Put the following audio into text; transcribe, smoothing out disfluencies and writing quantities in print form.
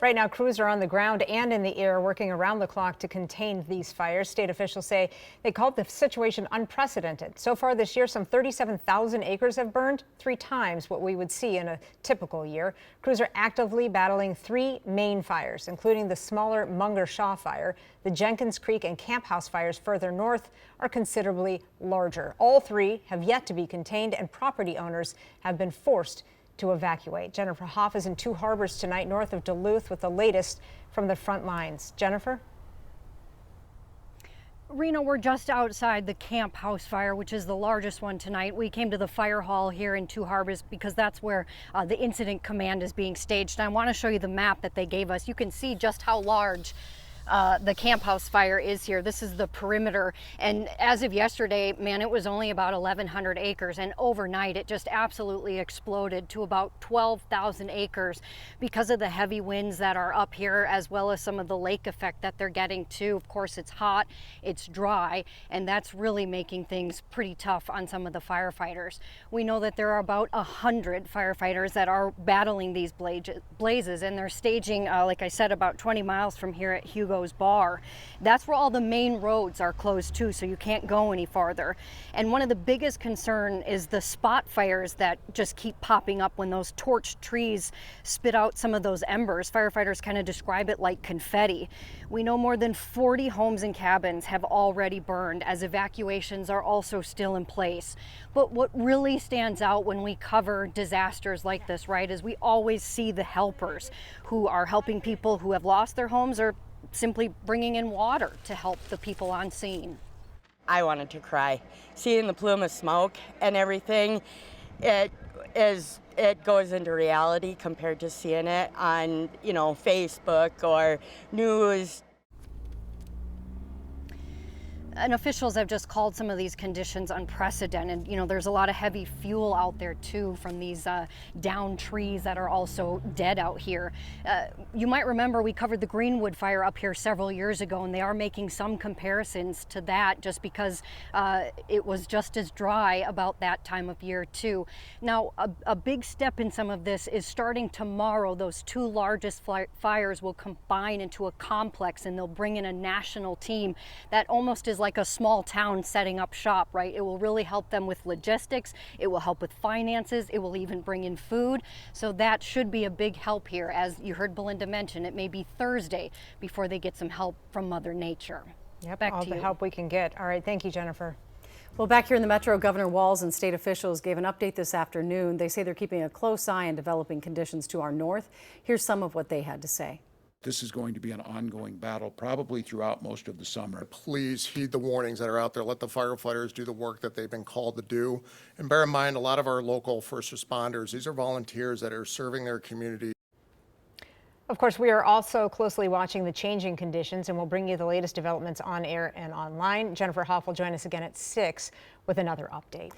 Right now, crews are on the ground and in the air working around the clock to contain these fires. State officials say they called the situation unprecedented. So far this year, some 37,000 acres have burned, 3 times what we would see in a typical year. Crews are actively battling 3 main fires, including the smaller Munger Shaw fire. The Jenkins Creek and Camp House fires further north are considerably larger. All 3 have yet to be contained, and property owners have been forced to evacuate. Jennifer Hoff is in Two Harbors tonight, north of Duluth, with the latest from the front lines. Jennifer? Rena, we're just outside the Camp House fire, which is the largest one tonight. We came to the fire hall here in Two Harbors because that's where the incident command is being staged. And I want to show you the map that they gave us. You can see just how large the Camp House fire is here. This is the perimeter, and as of yesterday, man, it was only about 1,100 acres, and overnight it just absolutely exploded to about 12,000 acres because of the heavy winds that are up here, as well as some of the lake effect that they're getting too. Of course, it's hot, it's dry, and that's really making things pretty tough on some of the firefighters. We know that there are about 100 firefighters that are battling these blazes, and they're staging, like I said, about 20 miles from here at Hugo's Bar. That's where all the main roads are closed too, so you can't go any farther. And one of the biggest concern is the spot fires that just keep popping up when those torched trees spit out some of those embers. Firefighters kind of describe it like confetti. We know more than 40 homes and cabins have already burned, as evacuations are also still in place. But what really stands out when we cover disasters like this, right, is we always see the helpers who are helping people who have lost their homes or simply bringing in water to help the people on scene. I wanted to cry. Seeing the plume of smoke and everything, it goes into reality compared to seeing it on, Facebook or news. And officials have just called some of these conditions unprecedented. There's a lot of heavy fuel out there too from these downed trees that are also dead out here. You might remember we covered the Greenwood fire up here several years ago, and they are making some comparisons to that just because it was just as dry about that time of year too. Now, a big step in some of this is starting tomorrow. Those 2 largest fires will combine into a complex, and they'll bring in a national team that almost is like a small town setting up shop, right? It will really help them with logistics. It will help with finances. It will even bring in food. So that should be a big help here. As you heard Belinda mention, it may be Thursday before they get some help from Mother Nature. Yep, back all to the you. help we can get. All right, thank you, Jennifer. Well, back here in the Metro, Governor Walz and state officials gave an update this afternoon. They say they're keeping a close eye on developing conditions to our north. Here's some of what they had to say. This is going to be an ongoing battle, probably throughout most of the summer. Please heed the warnings that are out there. Let the firefighters do the work that they've been called to do. And bear in mind, a lot of our local first responders, these are volunteers that are serving their community. Of course, we are also closely watching the changing conditions, and we'll bring you the latest developments on air and online. Jennifer Hoff will join us again at 6 with another update.